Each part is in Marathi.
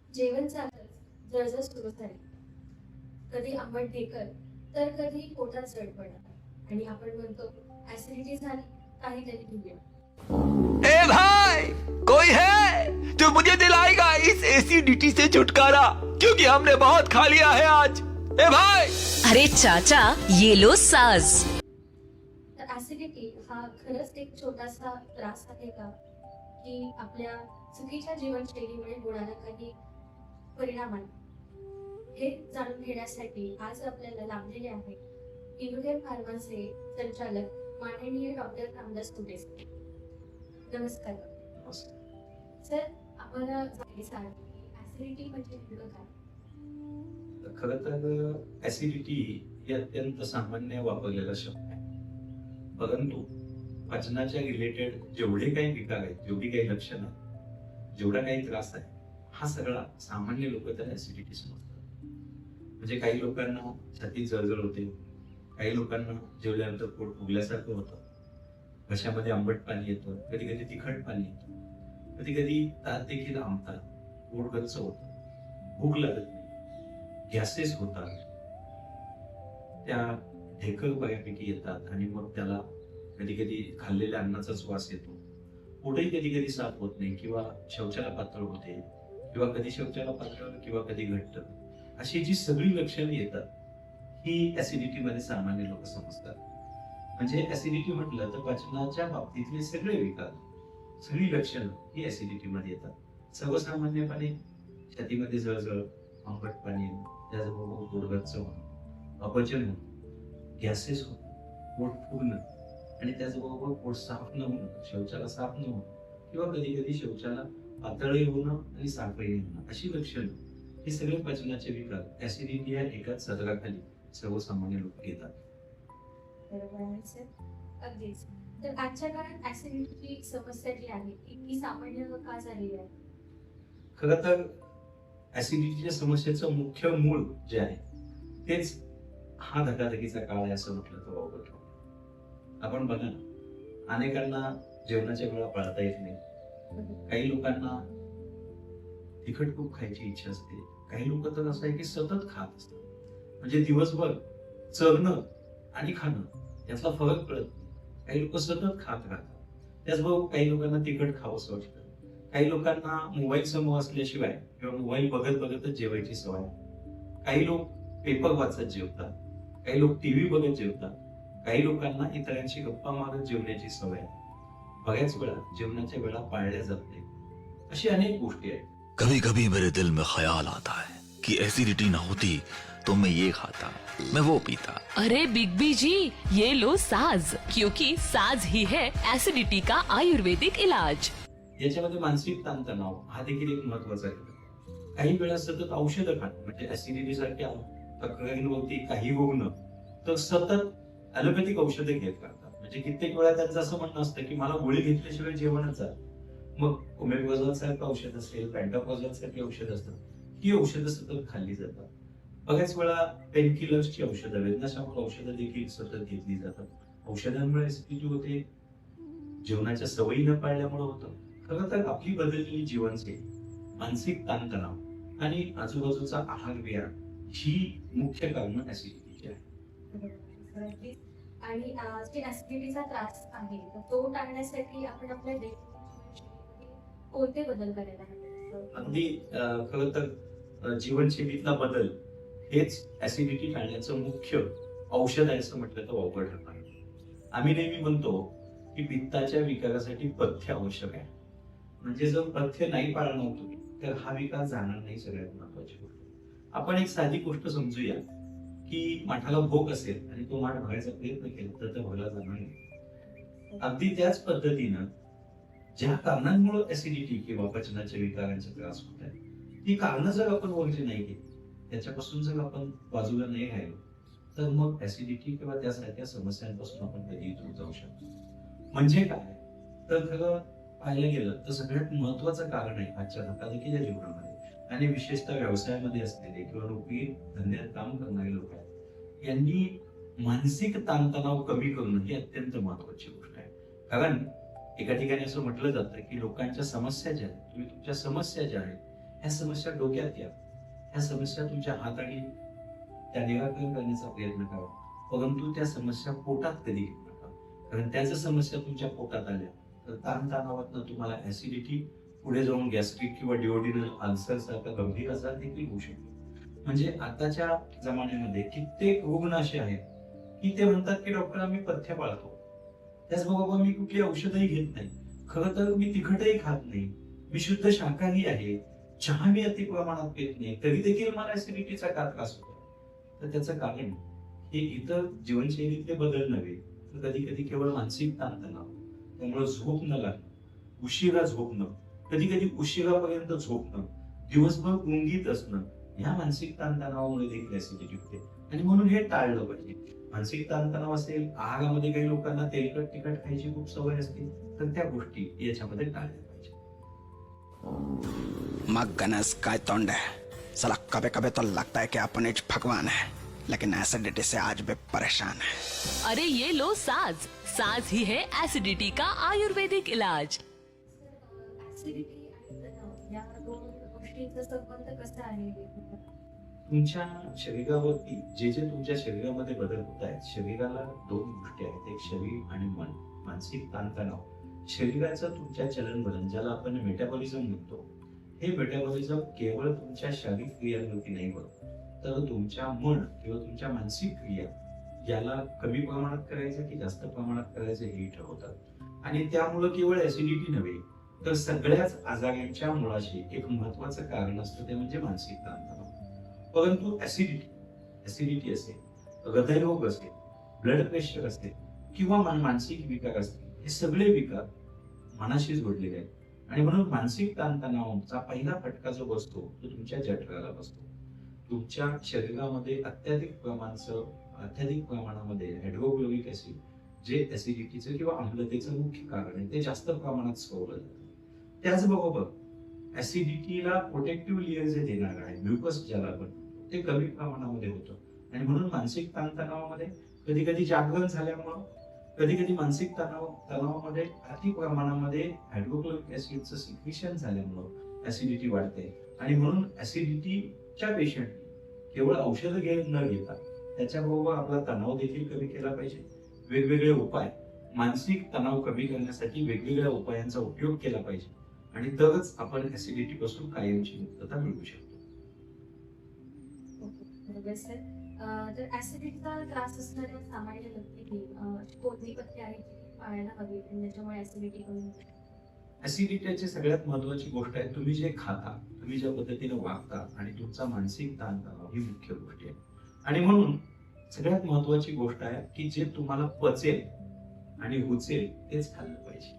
जेवण जातच जळजळ सुरू झाली. कधी आंबट ढेकर तर कधी पोटात जडपणा आणि आपण म्हणतो ऍसिडिटी झाली, काहीतरी घेऊया. ए भाई, कोई है जो मुझे दिलाएगा इस एसिडिटी से छुटकारा, क्योंकि हमने बहुत खा लिया है आज। ए भाई, अरे चाचा, ये लो साज। तर ऍसिडिटी हा खरंच एक छोटासा त्रास आहे का, की आपल्या चुकीच्या जीवनशैलीमुळे होणारा काही परिणाम आहे? हे जाणून घेण्यासाठी आज आपल्याला लाभलेले आहे इनोव्हेट फार्माचे संचालक माननीय डॉक्टर रामदास कुटे. नमस्कार सर. आम्हाला सांगा ऍसिडिटी म्हणजे नेमकं काय? खरं तर ऍसिडिटी ही अत्यंत सामान्य वापरलेला शब्द आहे, परंतु पचनाच्या रिलेटेड जेवढे काही विकार आहेत, जेवढी काही लक्षणं आहेत, जेवढा काही त्रास आहे, हा सगळा सामान्य लोक त्याला ऍसिडिटी समजतात. म्हणजे काही लोकांना छातीत जळजळ होते, काही लोकांना जेवल्यानंतर पोट फुगल्यासारखं होतं, घशामध्ये आंबट पाणी येतं, कधी कधी तिखट पाणी येतं, कधी कधी दात देखील आंबतात, पोट गच्च होतं, भूक लागत नाही, गॅसेस होतात, त्या ढेकर बऱ्यापैकी येतात आणि मग त्याला कधी कधी खाल्लेल्या अन्नाचाच वास येतो, पोटही कधी कधी साफ होत नाही किंवा शौचाला पातळ होते किंवा कधी शौचाला पातळ किंवा कधी घट्ट, अशी जी सगळी लक्षणं येतात ही ऍसिडिटी मध्ये सामान्य लोक समजतात. म्हणजे ऍसिडिटी म्हटलं तर पचनाच्या बाबतीतले सगळे विकार, सगळी लक्षणं ही ऍसिडिटी मध्ये येतात. सर्वसामान्यपणे छातीमध्ये जळजळ, आंबट पाणी, त्याचबरोबर पोटगच्च होणं, अपचन होणं, गॅसेस होणं, पोट फुगणं आणि त्याचबरोबर पोट साफ न होणं, शौचाला साफ न होणं किंवा कधी कधी शौचाला पातळही होणं आणि साफही होणं, अशी लक्षणं हे सगळे पचनाचे विकार ऍसिडिटी या एकाच सदराखाली सर्वसामान्य लोक घेतात. बरोबर आहे सर, अगदीच. तर आजच्या काळात ऍसिडिटीची समस्या जी आहे ती सामान्य का झालेली आहे? खरं तर ऍसिडिटीच्या समस्येचं मुख्य मूळ जे आहे तेच हा धकाधकीचा काळ आहे असं म्हटलं तर वावगं ठरतं. आपण बघा ना, अनेकांना जेवणाच्या वेळा पाळता येत नाही, काही लोकांना तिखट खूप खायची इच्छा असते, काही लोक तर असं आहे की सतत खात असतात. म्हणजे दिवसभर चरणं आणि खाणं यातला फरक कळत नाही, काही लोक सतत खात राहतात. त्याचबरोबर काही लोकांना तिखट खावंसं वाटतं, काही लोकांना मोबाईल समोर असल्याशिवाय किंवा मोबाईल बघत बघतच जेवायची सवय, काही लोक पेपर वाचत जेवतात, काही लोक टीव्ही बघत जेवतात, काही लोकांना इतरांशी गप्पा मारत जेवण्याची सवय. बऱ्याच वेळा जेवणाच्या वेळा पाळल्या जात नाही, अशी अनेक गोष्टी आहेत. कभी कभी मेरे दिल में ख्याल आता है कि एसिडिटी ना होती तो मैं ये खाता, मैं वो पीता। अरे बिग बी जी, ये लो साज, क्योंकि साज ही है एसिडिटी का आयुर्वेदिक इलाज। याच्यामध्ये मानसिक ताणतणाव हा देखील एक महत्वाचा आहे. काही वेळा सतत औषधं खाणं, म्हणजे ऍसिडिटी सारख्या तक्रारींवरती काही रुग्ण तर सतत ॲलोपॅथिक औषधं घेत राहतात. म्हणजे कित्येक वेळा त्यांचं असं म्हणणं असतं की मला गोळी घेतल्याशिवाय जेवणच जात. मग ओमेप्रोझॉल सारखं औषध असेल, पॅन्टाप्रोझॉल सारखी औषध असतात, ही औषधं सतत खाल्ली जातात. बऱ्याच वेळा पेनकिलर्सची औषधं, वेदनाशामक औषधं देखील सतत घेतली जातात. औषधांमुळे ऍसिडिटी होते, जेवणाच्या सवयी न पाळल्यामुळे होतं. खरं तर आपली बदललेली जीवनशैली, मानसिक ताणतणाव आणि आजूबाजूचा आहार विहार ही मुख्य कारणं ऍसिडिटीची आहे. आणि जे ऍसिडिटीचा त्रास आहे तर तो टाळण्यासाठी आपण आपल्या कोणते बदल करायला हवे? अगदी खरं तर जीवनशैलीतला बदल हेच ऍसिडिटी टाळण्याचं मुख्य औषध आहे असं म्हटलं तर वावगं ठरणार. आम्ही नेहमी म्हणतो की पित्ताच्या विकारासाठी पथ्य आवश्यक आहे. म्हणजे जर पथ्य नाही पाळणार तुम्ही तर हा विकार जाणार नाही. सगळ्यात महत्वाची गोष्ट आपण एक साधी गोष्ट समजूया की माठाला भोक असेल आणि तो माठ भरायचा प्रयत्न केला तर भरला जाणार नाही. अगदी त्याच पद्धतीनं ज्या कारणांमुळे ऍसिडिटी किंवा पचनाच्या विकारांचा त्रास होत आहे ती कारणं जर आपण ओळखली नाही केली, त्याच्यापासून जर आपण बाजूला नाही राहिलो तर मग ऍसिडिटी किंवा त्यासारख्या समस्यांपासून आपण कधी दूर जाऊ शकतो. म्हणजे काय तर खरं पाहायला गेलं तर सगळ्यात महत्वाचं कारण आहे आजच्या धकाधकीच्या जीवनामध्ये आणि विशेषतः व्यवसायामध्ये असलेले किंवा नोकरी धंद्यात काम करणारे लोक आहेत, यांनी मानसिक ताणतणाव कमी करणं ही अत्यंत महत्वाची गोष्ट आहे. कारण एका ठिकाणी असं म्हटलं जातं की लोकांच्या समस्या ज्या आहेत, तुम्ही तुमच्या समस्या ज्या आहेत ह्या समस्या डोक्यात या, ह्या समस्या तुमच्या हाताने त्या निराकरण करण्याचा प्रयत्न करा, परंतु त्या समस्या पोटात कधी घेऊ नका. कारण त्या जर समस्या तुमच्या पोटात आल्या तर ताणतणावातनं तुम्हाला ऍसिडिटी, पुढे जाऊन गॅस्ट्रिक किंवा डिओडिनल अल्सर सारखा गंभीर आजार देखील होऊ शकतो. म्हणजे आताच्या जमान्यामध्ये कित्येक रुग्ण असे आहेत की ते म्हणतात की डॉक्टर आम्ही पथ्य पाळतो, त्याचबरोबर मी कुठली औषधही घेत नाही, खरं तर मी तिखटही खात नाही, मी शुद्ध शाकाहारी आहे, चहा मी अति प्रमाणात पित नाही, तरी देखील मला ऍसिडिटीचा का त्रास होतो. तर त्याचं कारण हे इतर जीवनशैलीतले बदल नव्हे, तर कधी कधी केवळ मानसिक ताणतणाव, त्यामुळे झोप न लागणं, उशिरा झोपणं, कधी कधी उशिरापर्यंत झोपणं, दिवसभर गुंगीत असणं, ह्या मानसिक ताणतणावामुळे देखील ऍसिडिटी होते. आणि म्हणून हे टाळलं पाहिजे. मानसिक ताणतणाव असेल, आहारामध्ये काही लोकांना तेलकट तिखट खायची खूप सवय असते, तर त्या गोष्टी याच्यामध्ये टाळल्या पाहिजे. मग गणेश काय तोंड है साला, कभी कभी तो लगता है कि अपन एक भगवान है, लेकिन एसिडिटी से आज भी परेशान है. अरे ये लो साज. साज ही है एसिडिटी का आयुर्वेदिक इलाज. ऍसिडिटी आणि तणाव या दोन गोष्टींचा संबंध कसा आहे? तुमच्या शरीरावरती जे जे तुमच्या शरीरामध्ये बदल होत आहेत, शरीराला दोन गोष्टी आहेत, एक शरीर आणि मन. मानसिक ताणतणाव, शरीराचं तुमच्या चलनवलन, ज्याला आपण मेटाबॉलिझम म्हणतो, हे मेटाबॉलिझम केवळ तुमच्या शारीरिक क्रियांवरती नाही होत, तर तुमच्या मन किंवा तुमच्या मानसिक क्रिया याला कमी प्रमाणात करायचं की जास्त प्रमाणात करायचं हे ठरवतात. आणि त्यामुळं केवळ ऍसिडिटी नव्हे, तर सगळ्याच आजारांच्या मुळाशी एक महत्वाचं कारण असतं, ते म्हणजे मानसिक ताणतणाव. परंतु ऍसिडिटी असेल, हृदयरोग असेल, ब्लड प्रेशर असेल किंवा मानसिक विकार असतील, हे सगळे विकार मनाशी जोडलेले आहेत. आणि म्हणून मानसिक ताणतणावाचा पहिला फटका जो बसतो तो तुमच्या जठराला बसतो. तुमच्या शरीरामध्ये अत्याधिक प्रमाणामध्ये हायड्रोक्लोरिक ऍसिड, जे ऍसिडिटीचं किंवा आम्लतेचं मुख्य कारण आहे, ते जास्त प्रमाणात स्रवलं जातं. त्याचबरोबर ऍसिडिटीला प्रोटेक्टिव्ह लेअर जे देणार आहे, म्युकस ज्याला आपण, ते कमी प्रमाणामध्ये होतं. आणि म्हणून मानसिक ताणतणावामध्ये कधी कधी जागरण झाल्यामुळं, कधी कधी मानसिक तणावामध्ये अति प्रमाणामध्ये हायड्रोक्लोरिक ऍसिडचं सिक्रिशन झाल्यामुळं ऍसिडिटी वाढते. आणि म्हणून ऍसिडिटीच्या पेशंट केवळ औषधं न घेता त्याच्याबरोबर आपला तणाव देखील कमी केला पाहिजे. वेगवेगळे उपाय, मानसिक तणाव कमी करण्यासाठी वेगवेगळ्या उपायांचा उपयोग केला पाहिजे, आणि तरच आपण ऍसिडिटी पासून कायमची मुक्तता मिळवू शकतो. बरोबर सर. तर ऍसिडिटीचा त्रास असणाऱ्या सामान्य व्यक्तींनी कोणती पथ्ये आहेत जी पाळायला हवी आणि त्याच्यामुळे ऍसिडिटी कमी होते? ऍसिडिटीची सगळ्यात महत्वाची गोष्ट आहे तुम्ही जे खाता, तुम्ही ज्या पद्धतीने वागता, आणि तुमचा मानसिक ताणतणाव ही मुख्य गोष्टी आहे. आणि म्हणून सगळ्यात महत्वाची गोष्ट आहे की जे तुम्हाला पचेल आणि रुचेल तेच खाल्लं पाहिजे.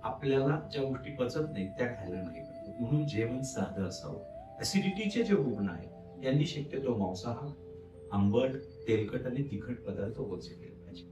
आपल्याला ज्या गोष्टी पचत नाहीत त्या खायला नाही पाहिजे. म्हणून जेवण साधं असावं. ऍसिडिटीचे जे रुग्ण आहेत यांनी शक्यतो मांसाहार, आंबट, तेलकट आणि तिखट पदार्थ ओझे केले पाहिजे.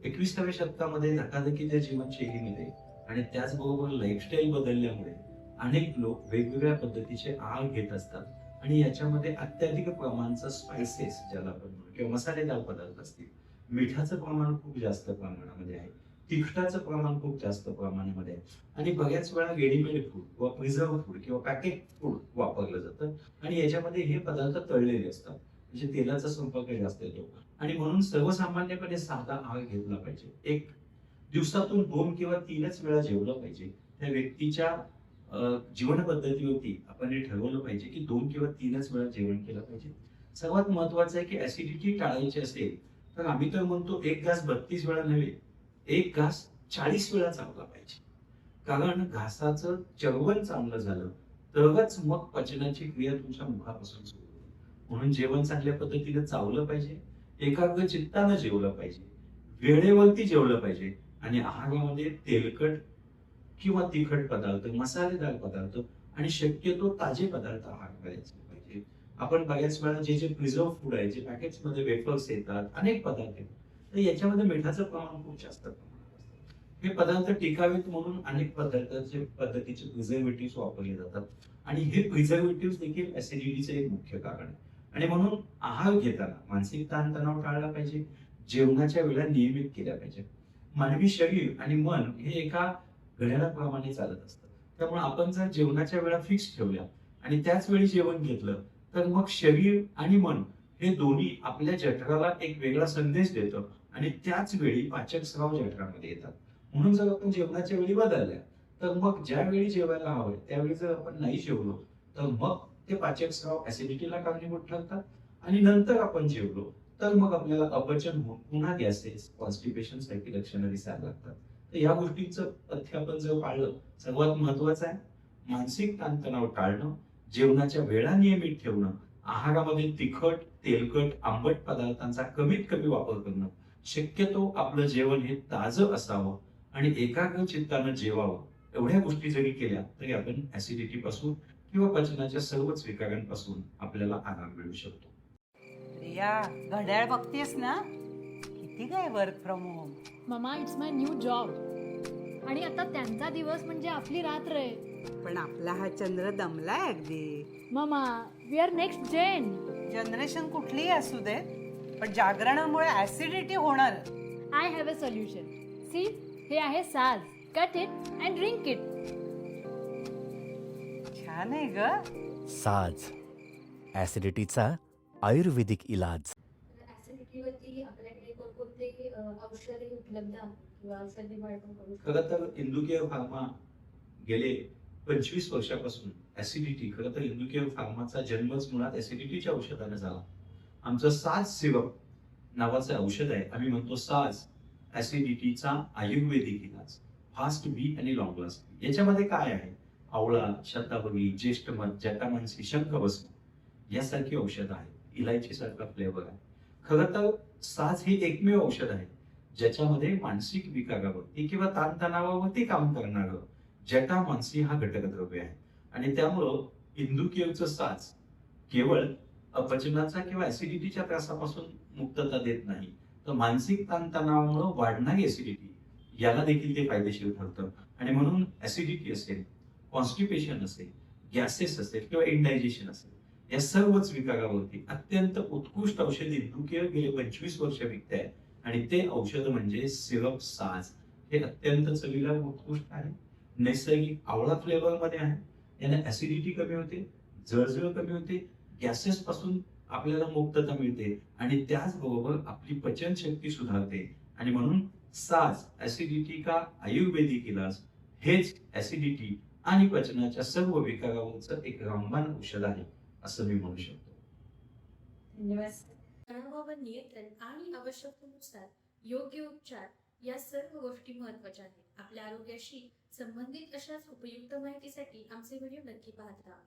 21व्या शतकामध्ये धकाधकीच्या जीवनशैलीमध्ये आणि त्याचबरोबर लाईफस्टाईल बदलल्यामुळे अनेक लोक वेगवेगळ्या पद्धतीचे आहार घेत असतात, आणि याच्यामध्ये अत्याधिक प्रमाणाचं स्पायसेस ज्याला आपण म्हणतो किंवा मसालेदार पदार्थ असतील, मिठाचं प्रमाण खूप जास्त प्रमाणामध्ये आहे, तिखटाचं प्रमाण खूप जास्त प्रमाणामध्ये आहे, आणि बऱ्याच वेळा रेडीमेड फूड किंवा प्रिझर्व फूड किंवा पॅकेट फूड वापरलं जातं, आणि याच्यामध्ये हे पदार्थ तळलेले असतात, म्हणजे तेलाचा संपर्क जास्त येतो. आणि म्हणून सर्वसामान्यपणे साधा आहार घेतला पाहिजे. एक दिवसातून 2 किंवा 3च वेळा जेवलं पाहिजे. त्या व्यक्तीच्या जीवन पद्धतीवरती आपण हे ठरवलं पाहिजे की 2 किंवा 3च वेळा जेवण केलं पाहिजे. सर्वात महत्वाचं आहे की ऍसिडिटी टाळायची असेल तर आम्ही तर म्हणतो एक घास 32 वेळा नव्हे, एक घास 40 वेळा चावला पाहिजे. कारण घासाचं चर्वण चांगलं झालं तरच मग पचनाची क्रिया तुमच्या मुखापासून सुरू होते. म्हणून जेवण चांगल्या पद्धतीने चावलं पाहिजे, एकाग्र चित्तानं जेवलं पाहिजे, वेळेवरती जेवलं पाहिजे, आणि आहारामध्ये तेलकट किंवा तिखट पदार्थ, मसालेदार पदार्थ आणि शक्यतो ताजे पदार्थ आहार करायचे पाहिजे. आपण बऱ्याच वेळा जे प्रिझर्व फूड आहे, जे पॅकेट्स मध्ये वेफर्स येतात, अनेक पदार्थ येतात, तर याच्यामध्ये मिठाचं प्रमाण खूप जास्त प्रमाणात असतं. हे पदार्थ टिकावेत म्हणून अनेक पद्धतीचे प्रिझर्वेटिव्ह वापरले जातात, आणि हे प्रिझर्वेटिव्ह देखील ऍसिडिटीचे एक मुख्य कारण आहे. आणि म्हणून आहार घेताना मानसिक ताणतणाव टाळला पाहिजे, जेवणाच्या वेळा नियमित केल्या पाहिजे. मानवी शरीर आणि मन हे एका घड्याळाप्रमाणे चालत असतं, त्यामुळे आपण जर जेवणाच्या वेळा फिक्स ठेवल्या आणि त्याच वेळी जेवण घेतलं तर मग शरीर आणि मन हे दोन्ही आपल्या जठराला एक वेगळा संदेश देतं आणि त्याच वेळी पाचक स्राव जठरामध्ये येतात. म्हणून जर आपण जेवणाच्या वेळी बदलल्या तर मग ज्या वेळी जेवायला हवं त्यावेळी जर आपण नाही जेवलो तर मग ते पाचक स्राव ऍसिडिटीला कारणीभूत ठरतात आणि नंतर आपण जेवलो तर मग आपल्याला अपचन होऊन पुन्हा गॅसेस कॉन्स्टिपेशन सारखी लक्षणं दिसायला लागतात. तर या गोष्टींचं पथ्य आपण जर पाळलं सर्वात महत्वाचं आहे मानसिक ताणतणाव टाळणं, जेवणाच्या वेळा नियमित ठेवणं, आहारामध्ये तिखट, तेलकट, आंबट पदार्थांचा कमीत कमी वापर करणं, शक्यतो आपलं जेवण हे ताजं असावं आणि एकाग्र चित्तानं जेवावं. एवढ्या गोष्टी जरी केल्या तरी आपण ऍसिडिटी पासून किंवा पचनाच्या सर्वच विकारांपासून आपल्याला आराम मिळू शकतो. रिया घड्याळ बघतेस ना किती काय work from home. Mama it's my new job आणि आता त्यांचा दिवस म्हणजे आपली रात्र आहे. पण आपला हा चंद्र दमलाय अगदी. Mama we are next gen. Generation कुठलीही असू दे पण जागरणामुळे ऍसिडिटी होणार. I have a solution. See हे आहे साज. Cut it and drink it. छान आहे ग. साज ऍसिडिटीचा आयुर्वेदिक इलाज. ऍसिडिटीवरती आपल्याकडे कोणकोणते औषधे उपलब्ध आहेत किंवा औषध निर्माण आपण करू शकतो? खरं तर इंदुकेअर फार्मा गेले 25 वर्षापासून ऍसिडिटी खरं तर इंदुकेअर फार्माचा जन्मच मुळात ऍसिडिटीच्या औषधाने झाला. आमचं साज सिरप नावाचं औषध आहे. आम्ही म्हणतो साज ऍसिडिटीचा आयुर्वेदिक इलाज. फास्ट बी आणि लॉंग लास्टिंग. याच्यामध्ये काय आहे आवळा, शतावरी, ज्येष्ठमध, जटामांसी, शंखभस्म यासारखी औषधं आहेत. इलायची सारखा फ्लेवर आहे. खरं तर साज हे एकमेव औषध आहे ज्याच्यामध्ये मानसिक विकारावरती किंवा ताणतणावावरती काम करणारं जटामांसी हा घटक द्रव्य आहे आणि त्यामुळं इंदुकेअरचं साज केवळ अपचनाचा किंवा ऍसिडिटीच्या त्रासापासून मुक्तता देत नाही तर मानसिक ताणतणावामुळे वाढणारी ऍसिडिटी याला देखील ते फायदेशीर ठरतं. आणि म्हणून ऍसिडिटी असेल, कॉन्स्टिपेशन असेल, गॅसेस असेल किंवा इंडायजेशन असेल या सर्वच विकारावरती अत्यंत उत्कृष्ट औषध इंदुकेअर गेले 25 वर्ष विकते आहे आणि ते औषध म्हणजे सिरप साज. हे अत्यंत चवीला उत्कृष्ट आहे. नैसर्गिक आवळा फ्लेवर मध्ये आहे. याने ऍसिडिटी कमी होते, जळजळ कमी होते, गॅसेस पासून आपल्याला मुक्तता मिळते आणि त्याचबरोबर आपली पचनशक्ती सुधारते आणि म्हणून साज ऍसिडिटी का आयुर्वेदिक इलाज हेच ऍसिडिटी आणि पचनाच्या सर्व विकारावरचं एक रामबाण औषध आहे असं मी म्हणू शकतो. धन्यवाद. तणावावर नियंत्रण आणि आवश्यकतेनुसार योग्य उपचार या सर्व गोष्टी महत्त्वाच्या आहेत. आपल्या आरोग्याशी संबंधित अशाच उपयुक्त माहितीसाठी आमचे व्हिडिओ नक्की पाहत राहा.